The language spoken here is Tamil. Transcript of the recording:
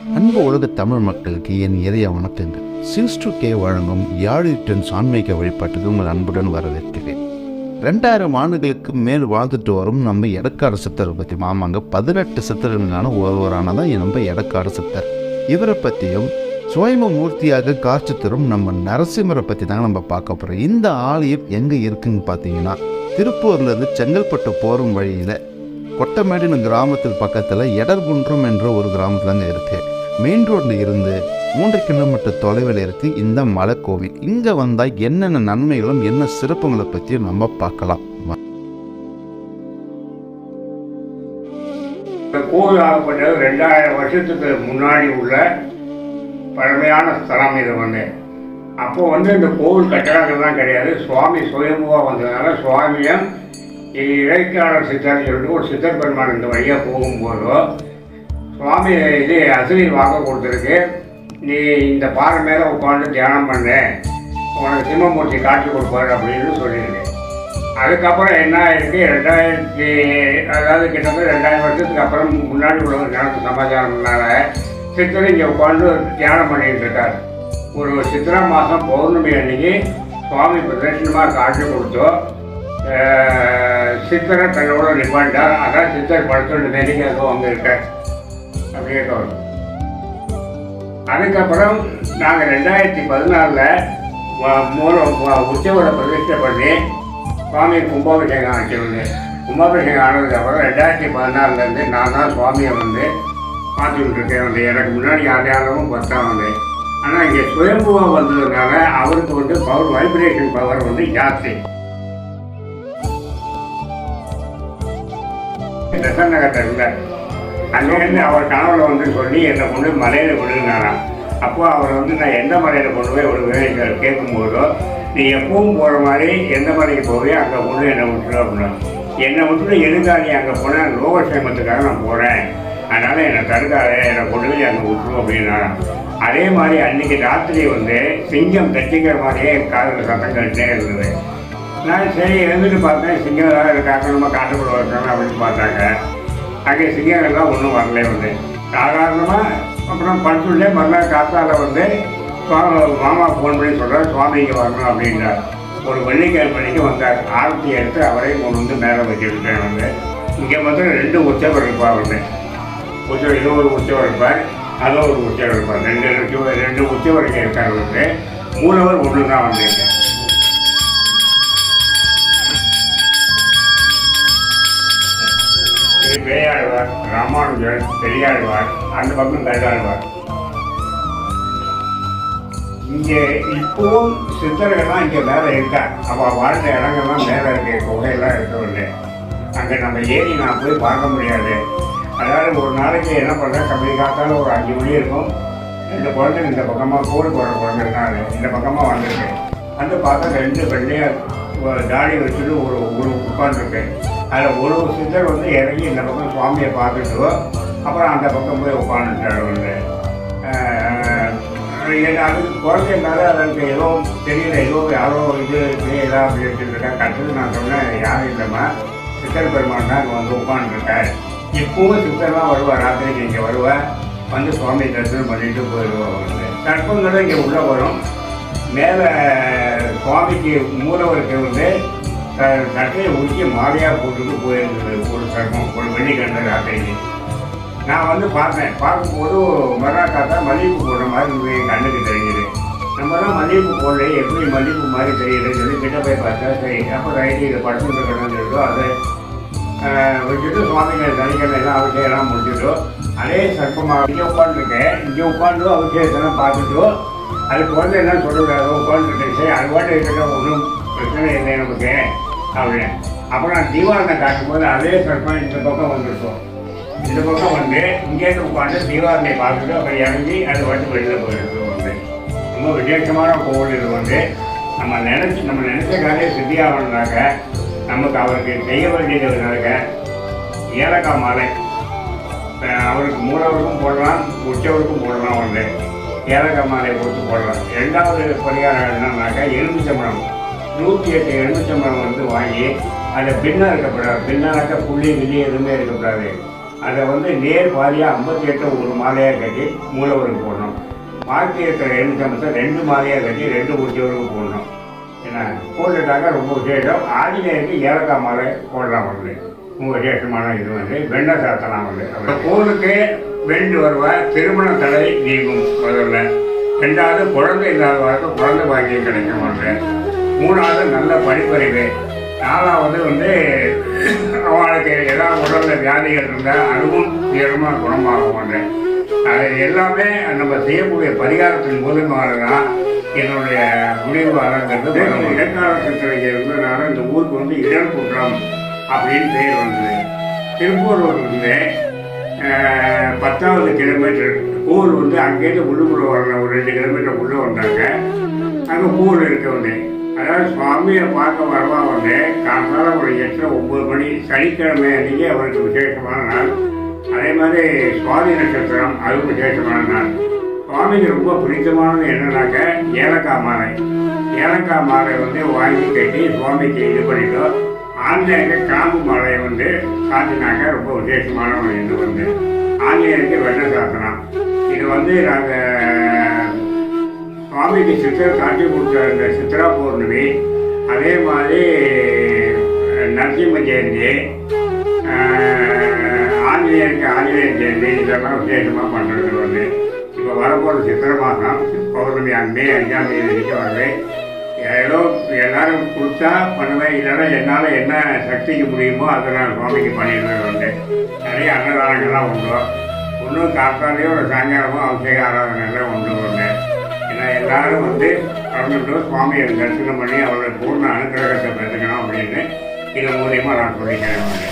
அன்பு உலக தமிழ் மக்களுக்கு என் இதய வணக்கங்கள். சின்ஸ்டுகே வழங்கும் யாழிட்டன் ஆன்மீக வழிபாட்டுக்கு உங்கள் அன்புடன் வரவேற்கிறேன். 2000 ஆண்டுகளுக்கு மேல் வாழ்ந்துட்டு வரும் நம்ம எடக்காடு சித்தரை பற்றி மாமாங்க 18 சித்தர்களான ஒருவரானதான் நம்ம எடக்காடு சித்தர். இவரை பற்றியும் சுயம்பு மூர்த்தியாக காட்சி தரும் நம்ம நரசிம்மரை பற்றி தாங்க நம்ம பார்க்க போகிறோம். இந்த ஆலயம் எங்கே இருக்குன்னு பார்த்தீங்கன்னா, திருப்பூர்லேருந்து செங்கல்பட்டு போகும் வழியில் கொட்டமேடின கிராமத்தில் பக்கத்தில் எடர்குன்றம் என்ற ஒரு கிராமத்தில் தாங்க இருக்குது. மெயின் ரோட்டில் இருந்து 3 கிலோமீட்டர் தொலைவில் இருக்குது இந்த மலை கோவில். இங்கே வந்தால் என்னென்ன நன்மைகளும் என்ன சிறப்புகளை பற்றியும் நம்ம பார்க்கலாம். கோவில் ஆகப்பட்டது 2000 வருஷத்துக்கு முன்னாடி உள்ள பழமையான ஸ்தலம். இது அப்போது இந்த கோவில் கட்டடங்கள்லாம் கிடையாது. சுவாமி சுயம்புவாக வந்ததுனால சுவாமியும் இடைக்காடர் சித்தர் சொல்லிட்டு ஒரு சித்தர் பெருமான் இந்த வழியாக போகும்போதோ சுவாமி இது அசலில் வாங்க கொடுத்துருக்கு. நீ இந்த பாறை மேலே உட்காந்து தியானம் பண்ணு, உனக்கு சிம்மமூர்த்தி காட்சி கொடுப்பாரு அப்படின்னு சொல்லியிருக்கு. அதுக்கப்புறம் என்ன ஆயிருக்கு, 2000 அதாவது கிட்டத்தட்ட 2000 வருஷத்துக்கு அப்புறம் முன்னாடி உள்ள நடந்த சமாச்சாரம்னால சித்தர் இங்கே உட்காந்து தியானம் பண்ணிட்டு இருக்கார். ஒரு சித்திரை மாதம் பௌர்ணமி அன்னைக்கு சுவாமி பிரதட்சணமாக காட்சி கொடுத்தோம். சித்தரை தன்னோட நிப்பாண்டார். அதான் சித்தர் படத்தோட நெருங்கியதோ அங்கே இருக்கார் அப்படியே வரும். அதுக்கப்புறம் நாங்கள் 2014 உற்சவரை பிரதிஷ்டை பண்ணி சுவாமி கும்பாபிஷேகம் ஆக்கிடுது. கும்பாபிஷேகம் ஆனதுக்கப்புறம் 2014 நான் தான் சுவாமியை மாற்றி விட்டுருக்கேன். எனக்கு முன்னாடி யாரையாலும் பார்த்தா ஆனால் இங்கே சுயம்புவாக வந்ததுனால அவருக்கு பவர் வைப்ரேஷன் பவர் ஜாஸ்தி. நகரத்தில் இருந்தார். அங்கேருந்து அவர் கனவுல சொல்லி என்னை கொண்டு மலையில் விடுனாராம். அப்போ அவர் நான் எந்த மலையில் கொண்டு போய் விடுவேன் கேட்கும்போதோ, நீ எப்பவும் போகிற மாதிரி எந்த மலைக்கு போவே அங்கே கொண்டு என்னை விட்டுரு அப்படின்னா, என்னை விட்டுட்டு எதுக்காக நீ அங்கே போனேன், ரோகசேமத்துக்காக நான் போகிறேன், அதனால் என்னை தடுக்காத, என்னை கொண்டு போய் அங்கே விட்டுரும் அப்படின்னாராம். அதே மாதிரி அன்றைக்கி ராத்திரி சிங்கம் தட்டிக்கிற மாதிரியே காதில் சத்தம் கட்டிட்டே இருந்தது. நான் சரி எழுந்துட்டு பார்த்தேன், சிங்கம் ஏதாவது காக்கணுமா காட்டுக்குள்ள வரணும் அப்படின்னு பார்த்தாங்க. அங்கே சிங்கங்கள்லாம் ஒன்றும் வரல. சாதாரணமாக அப்புறம் படுத்துள்ளே மறுநாள் காத்தால் மாமா ஃபோன் பண்ணி சொல்கிறார், சுவாமி இங்கே வரணும் அப்படின்றார். ஒரு வெள்ளிக்கிழமை மணிக்கு வந்தார். ஆரத்தி எடுத்து அவரை கொண்டு மேலே வச்சுக்கிட்டேன். இங்கே மாத்திரம் 2 உற்சவர் இருப்பார். உற்சவர் இது ஒரு உற்சவர் இருப்பார், அதில் ஒரு உற்சவர் இருப்பார். 2 உற்சவர் இங்கே இருக்காங்க. மூலவர் ஒன்று தான் வந்திருக்கேன். பேயாழ்வார், ராமானுஜர், பெரியாழ்வார், அந்த பக்கம் கருடாழ்வார். இங்கே இப்பவும் சித்தர்கள்லாம் இங்கே மேலே இருக்கார். அவள் வாழ்ந்த இடங்கள்லாம் மேலே இருக்கு, குகையெல்லாம் இருக்கவில்லை. அங்கே நம்ம ஏறி நான் போய் பார்க்க முடியாது. அதாவது ஒரு நாளைக்கு என்ன பண்ணுறேன், கம்மி காத்தாலும் ஒரு 5 மணி இருக்கும். 2 குழந்தை இந்த பக்கமாக கோடு போடுற குழந்தை இருக்காங்க, இந்த பக்கமாக வந்திருக்கு. பார்த்தா 2 வெள்ளையாக தாடி வச்சுட்டு ஒரு உட்காந்துருக்கேன். அதில் ஒரு சித்தர் இறங்கி இந்த பக்கம் சுவாமியை பார்த்துட்டு அப்புறம் அந்த பக்கம் போய் உட்காந்துட்டாரு. அதுக்கு குழந்தைனால அதுக்கு ஏதோ தெரியல, யாரோ இது தெரியல அப்படின்னு சொல்லியிருக்கேன். கற்றுக்கு நான் சொன்னேன், யாரும் இல்லைம்மா, சித்தர் பெருமான் தான் அங்கே உட்காந்துருக்கார். இப்பவும் சித்தர்லாம் வருவார். ராத்திரிக்கு இங்கே வருவேன், சுவாமி தரிசனம் பண்ணிட்டு போயிடுவோம். கற்பங்களும் இங்கே உள்ளே வரும். மேலே சுவாமிக்கு மூலவருக்கு சட்டையை உரிச்சி மாலையாக போட்டுட்டு போயிருந்தது ஒரு சர்மம், ஒரு வெள்ளிக்கிழமை ராத்திரிக்கு. நான் பார்த்தேன். பார்க்கும்போது மறுநாள் காத்தா மல்லிகைப்பூ போடுற மாதிரி இருந்தது. என் கண்ணுக்கு தெரிஞ்சுது. நம்ம தான் மல்லிகைப்பூ போடல, எப்படி மல்லிகைப்பூ மாதிரி தெரியுதுன்னு சொல்லி கிட்ட போய் பார்த்தா, சரி அப்போ ரைட்டு இதை படுத்துட்டு இருக்கணும்னு சொல்லிட்டோம். அதை வச்சுட்டு சுவாமிகள் சனிக்கிழமைலாம் அபிஷேகம்லாம் முடிச்சுட்டோம். அதே சர்ப்பமாக இங்கே உட்காந்துருக்கேன். இங்கே உட்காந்து அபிஷேகத்தெல்லாம் பார்த்துட்டோ அதுக்கு என்ன சொல்லுறாரு, உட்காந்துருக்கேன். சரி அது பாட்டு இருக்கிற ஒன்றும் பிரச்சனை இல்லை நமக்கு அப்படின்னு. அப்புறம் நான் தீவாரனை காட்டும்போது அதே சர்ப்பம் இந்த பக்கம் வந்துருக்கோம். இந்த பக்கம் இங்கேருந்து உட்காந்து தீவாரனை பார்த்துட்டு அப்புறம் இறங்கி அது வெளியில் போயிருக்கு. ரொம்ப விசேஷமான கோவில். இது நம்ம நினச்ச காரியம் சித்தியாகணுனாக்க நமக்கு அவருக்கு செய்ய வேண்டியதுனாக்க ஏலக்காய் மாலை அவருக்கு மூலவருக்கும் போடலாம், உற்சவருக்கும் போடலாம். ஏலக்காய் மாலையை கொடுத்து போடலாம். 2வது பரிகாரம் என்னன்னாக்கா எலுமிச்சம்பழம் 108 எலுமிச்சம்பழம் வாங்கி அதில் பின்னம் இருக்கக்கூடாது. பின்னாக்க புள்ளி விதி எதுவுமே இருக்கக்கூடாது. அதை வந்து நேர் பாதியாக 58 ஒரு மாலையாக கட்டி மூலவருக்கு போடணும். பாக்கி இருக்கிற எலுமிச்சம்பழத்தை 2 மாலையாக கட்டி 2 உற்சவருக்கு போடணும். ஏன்னா போட்டுட்டாக்கா ரொம்ப விசேஷம். ஆஞ்சநேயருக்கு ஏலக்காய் மாலை போடலாம் வந்து ரொம்ப விசேஷமான இது வந்து வெண்ணெய் சாத்தலாம் வந்து. அப்புறம் கோவிலுக்கு வேண்டு வருவார் திருமண தடை நீங்கும் முதல்ல. 2வது குழந்தை இல்லாதவருக்கு குழந்தை பாக்கியம் கிடைக்கும் வந்து. 3வது நல்ல படிப்பறிவு. 4வது வந்து அவளுக்கு ஏதாவது உடலில் வியாதிகள் இருந்தால் அதுவும் தீவிரமாக குணமாகும் வந்து. அது எல்லாமே நம்ம செய்யக்கூடிய பரிகாரத்தின் மூலமாக தான் என்னுடைய முடிவு அரங்கிறது. இடைக்கால சித்திரைக்கு இருந்ததுனால இந்த ஊருக்கு வந்து இடர்குன்றம் அப்படின்னு பேர் வந்தது. திருப்பூர் வந்து 10வது கிலோமீட்டர் ஊர் வந்து அங்கேருந்து உள்ளுக்குள்ளே வரணும். ஒரு 2 கிலோமீட்டர் உள்ளே வந்தாங்க. அங்கே ஊர் இருக்க வந்து அதாவது சுவாமியை பார்க்க வரவா வந்து காலையில் ஒரு 8-9 மணி சனிக்கிழமை அன்றைக்கி அவருக்கு விசேஷமான நாள். அதே மாதிரி சுவாதி நட்சத்திரம் அது விசேஷமான நாள். சுவாமிக்கு ரொம்ப பிடித்தமானது என்னன்னாக்க ஏலக்காய் மாலை. ஏலக்காய் மாலை வந்து வாங்கி கட்டி சுவாமிக்கு இது பண்ணிட்டோம். ஆஞ்சநேயருக்கு காம்பு மாலையை வந்து சாத்தினாக்க ரொம்ப விசேஷமான ஒரு இது வந்து ஆஞ்சநேயருக்கு வெண்ணெய் சாத்தனம். இது வந்து நாங்கள் சுவாமிக்கு சித்திரை காட்சி கொடுத்த இந்த சித்ரா பௌர்ணமி, அதே மாதிரி நரசிம்ம ஜெயந்தி, ஆஞ்சநேயருக்கு ஆஞ்சநேயர் ஜெயந்தி இதெல்லாம் விசேஷமாக பண்ணுறது வந்து. இப்போ வரப்போகிற சித்திரை மாதம் பௌர்ணமி மே 5ஆம் தேதிக்கு வருது. ஏதோ எல்லாரும் கொடுத்தா பண்ணுவேன், இல்லைன்னா என்னால் என்ன சக்திக்கு முடியுமோ அதை நான் சுவாமிக்கு பண்ணிடுறது வந்து. நிறைய அன்னதானங்கள்லாம் உண்டு. இன்னும் காத்தாலேயோ ஒரு சாயங்காலமோ அபிஷேக ஆராதனைலாம் உண்டு வந்து. ஏன்னா எல்லாரும் வந்து கலந்துட்டு சுவாமியை தரிசனம் பண்ணி அவருடைய பூர்ண அனுகிரகத்தை பெற்றுக்கணும் அப்படின்னு இதன் மூலியமாக நான் சொல்லிக்கிறேன் வந்து.